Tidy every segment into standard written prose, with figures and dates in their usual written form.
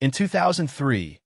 In 2003,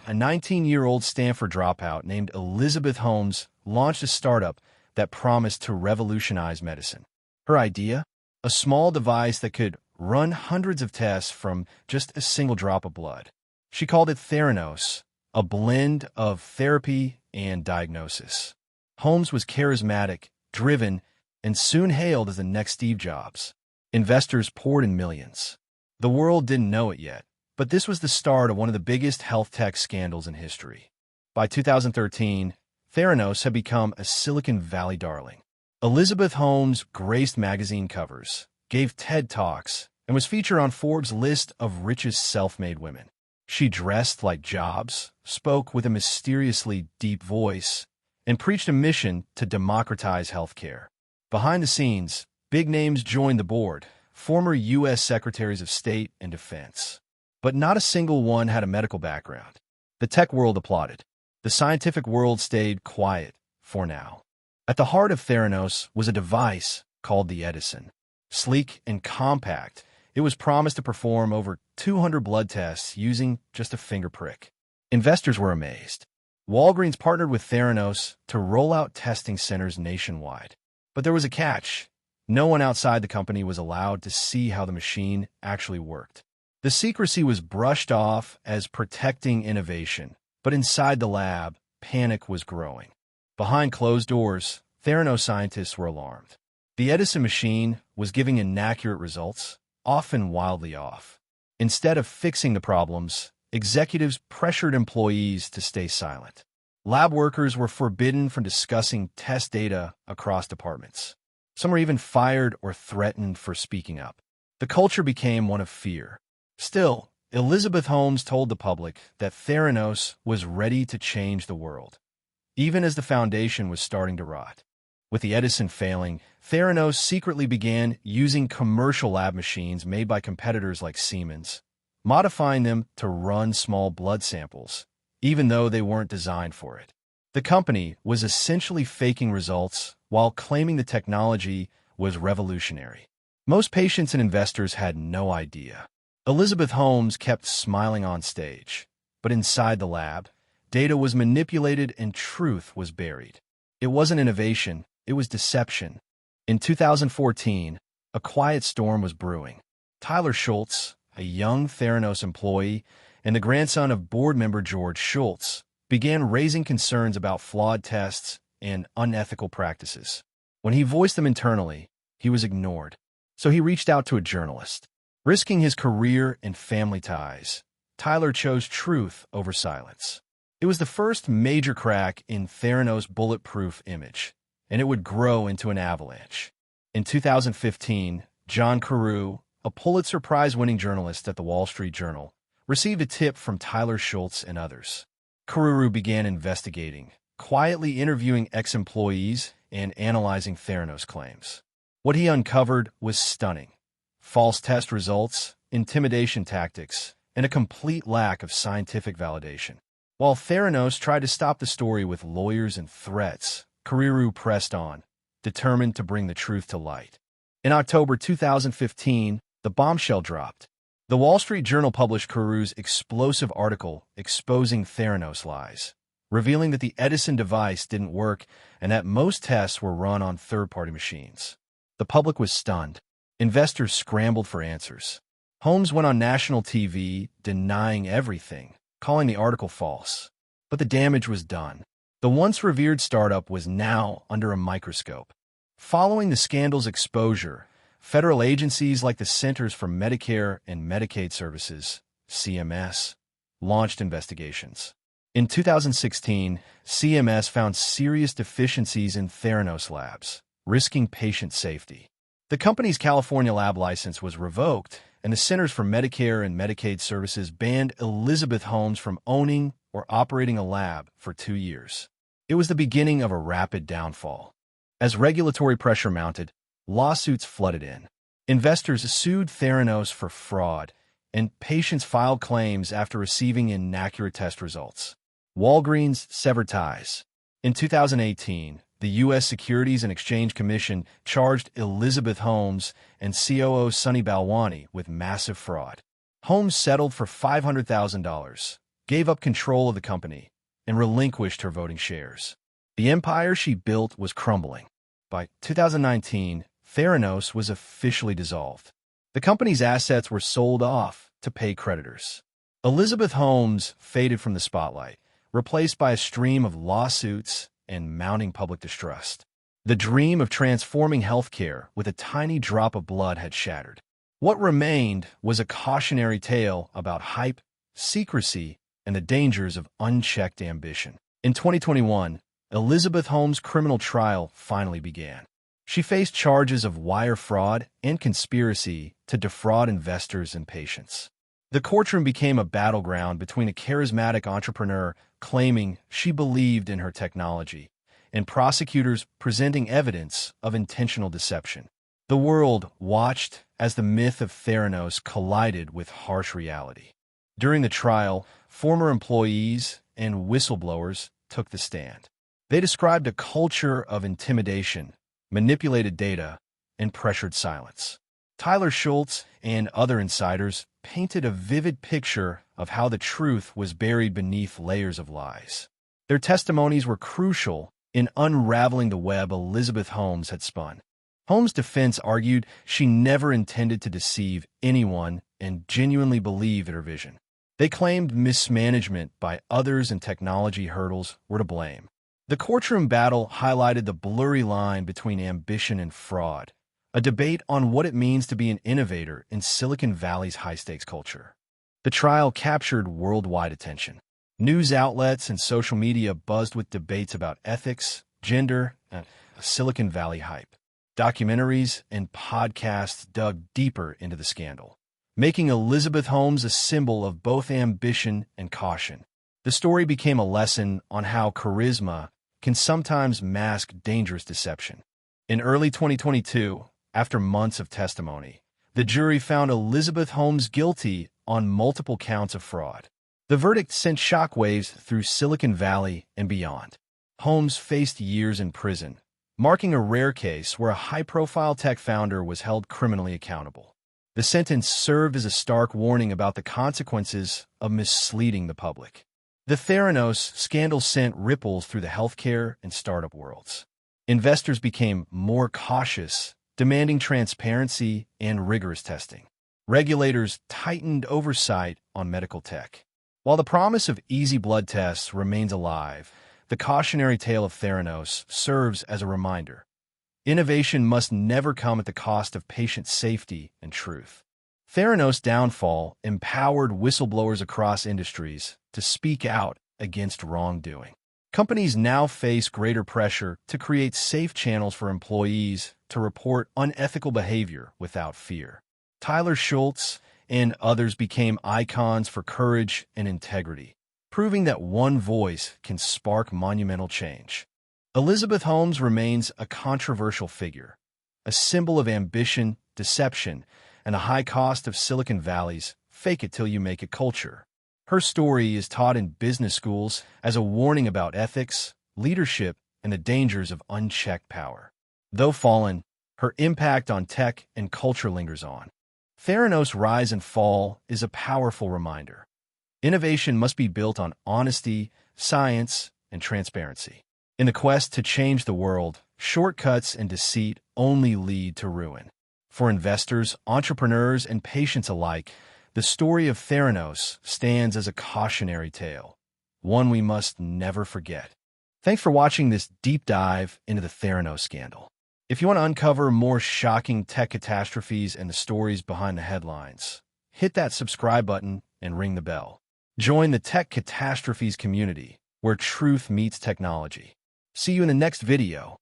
a 19-year-old Stanford dropout named Elizabeth Holmes launched a startup that promised to revolutionize medicine. Her idea? A small device that could run hundreds of tests from just a single drop of blood. She called it Theranos, a blend of therapy and diagnosis. Holmes was charismatic, driven, and soon hailed as the next Steve Jobs. Investors poured in millions. The world didn't know it yet, but this was the start of one of the biggest health tech scandals in history. By 2013, Theranos had become a Silicon Valley darling. Elizabeth Holmes graced magazine covers, gave TED Talks, and was featured on Forbes' list of richest self-made women. She dressed like Jobs, spoke with a mysteriously deep voice, and preached a mission to democratize healthcare. Behind the scenes, big names joined the board, former U.S. Secretaries of State and Defense. But not a single one had a medical background. The tech world applauded. The scientific world stayed quiet for now. At the heart of Theranos was a device called the Edison. Sleek and compact, it was promised to perform over 200 blood tests using just a finger prick. Investors were amazed. Walgreens partnered with Theranos to roll out testing centers nationwide. But there was a catch. No one outside the company was allowed to see how the machine actually worked. The secrecy was brushed off as protecting innovation, but inside the lab, panic was growing. Behind closed doors, Theranos scientists were alarmed. The Edison machine was giving inaccurate results, often wildly off. Instead of fixing the problems, executives pressured employees to stay silent. Lab workers were forbidden from discussing test data across departments. Some were even fired or threatened for speaking up. The culture became one of fear. Still, Elizabeth Holmes told the public that Theranos was ready to change the world, even as the foundation was starting to rot. With the Edison failing, Theranos secretly began using commercial lab machines made by competitors like Siemens, modifying them to run small blood samples, even though they weren't designed for it. The company was essentially faking results while claiming the technology was revolutionary. Most patients and investors had no idea. Elizabeth Holmes kept smiling on stage, but inside the lab, data was manipulated and truth was buried. It wasn't innovation, it was deception. In 2014, a quiet storm was brewing. Tyler Schultz, a young Theranos employee and the grandson of board member George Schultz, began raising concerns about flawed tests and unethical practices. When he voiced them internally, he was ignored. So he reached out to a journalist. Risking his career and family ties, Tyler chose truth over silence. It was the first major crack in Theranos' bulletproof image, and it would grow into an avalanche. In 2015, John Carew, a Pulitzer Prize-winning journalist at the Wall Street Journal, received a tip from Tyler Schultz and others. Carew began investigating, quietly interviewing ex-employees and analyzing Theranos claims. What he uncovered was stunning. False test results, intimidation tactics, and a complete lack of scientific validation. While Theranos tried to stop the story with lawyers and threats, Carew pressed on, determined to bring the truth to light. In October 2015, the bombshell dropped. The Wall Street Journal published Carew's explosive article exposing Theranos lies, revealing that the Edison device didn't work and that most tests were run on third-party machines. The public was stunned. Investors scrambled for answers. Holmes went on national TV denying everything, calling the article false. But the damage was done. The once revered startup was now under a microscope. Following the scandal's exposure, federal agencies like the Centers for Medicare and Medicaid Services, CMS, launched investigations. In 2016, CMS found serious deficiencies in Theranos labs, risking patient safety. The company's California lab license was revoked, and the Centers for Medicare and Medicaid Services banned Elizabeth Holmes from owning or operating a lab for 2 years. It was the beginning of a rapid downfall. As regulatory pressure mounted, lawsuits flooded in. Investors sued Theranos for fraud, and patients filed claims after receiving inaccurate test results. Walgreens severed ties. In 2018, the U.S. Securities and Exchange Commission charged Elizabeth Holmes and COO Sunny Balwani with massive fraud. Holmes settled for $500,000, gave up control of the company, and relinquished her voting shares. The empire she built was crumbling. By 2019, Theranos was officially dissolved. The company's assets were sold off to pay creditors. Elizabeth Holmes faded from the spotlight, replaced by a stream of lawsuits and mounting public distrust. The dream of transforming healthcare with a tiny drop of blood had shattered. What remained was a cautionary tale about hype, secrecy, and the dangers of unchecked ambition. In 2021, Elizabeth Holmes' criminal trial finally began. She faced charges of wire fraud and conspiracy to defraud investors and patients. The courtroom became a battleground between a charismatic entrepreneur claiming she believed in her technology and prosecutors presenting evidence of intentional deception. The world watched as the myth of Theranos collided with harsh reality. During the trial, former employees and whistleblowers took the stand. They described a culture of intimidation, manipulated data, and pressured silence. Tyler Schultz and other insiders painted a vivid picture of how the truth was buried beneath layers of lies. Their testimonies were crucial in unraveling the web Elizabeth Holmes had spun. Holmes' defense argued she never intended to deceive anyone and genuinely believed in her vision. They claimed mismanagement by others and technology hurdles were to blame. The courtroom battle highlighted the blurry line between ambition and fraud, a debate on what it means to be an innovator in Silicon Valley's high-stakes culture. The trial captured worldwide attention. News outlets and social media buzzed with debates about ethics, gender, and Silicon Valley hype. Documentaries and podcasts dug deeper into the scandal, making Elizabeth Holmes a symbol of both ambition and caution. The story became a lesson on how charisma can sometimes mask dangerous deception. In early 2022, after months of testimony, the jury found Elizabeth Holmes guilty on multiple counts of fraud. The verdict sent shockwaves through Silicon Valley and beyond. Holmes faced years in prison, marking a rare case where a high-profile tech founder was held criminally accountable. The sentence served as a stark warning about the consequences of misleading the public. The Theranos scandal sent ripples through the healthcare and startup worlds. Investors became more cautious, demanding transparency and rigorous testing. Regulators tightened oversight on medical tech. While the promise of easy blood tests remains alive, the cautionary tale of Theranos serves as a reminder. Innovation must never come at the cost of patient safety and truth. Theranos' downfall empowered whistleblowers across industries to speak out against wrongdoing. Companies now face greater pressure to create safe channels for employees to report unethical behavior without fear. Tyler Schultz and others became icons for courage and integrity, proving that one voice can spark monumental change. Elizabeth Holmes remains a controversial figure, a symbol of ambition, deception, and the high cost of Silicon Valley's fake-it-till-you-make-it culture. Her story is taught in business schools as a warning about ethics, leadership, and the dangers of unchecked power. Though fallen, her impact on tech and culture lingers on. Theranos' rise and fall is a powerful reminder. Innovation must be built on honesty, science, and transparency. In the quest to change the world, shortcuts and deceit only lead to ruin. For investors, entrepreneurs, and patients alike, the story of Theranos stands as a cautionary tale, one we must never forget. Thanks for watching this deep dive into the Theranos scandal. If you want to uncover more shocking tech catastrophes and the stories behind the headlines, hit that subscribe button and ring the bell. Join the Tech Catastrophes community, where truth meets technology. See you in the next video.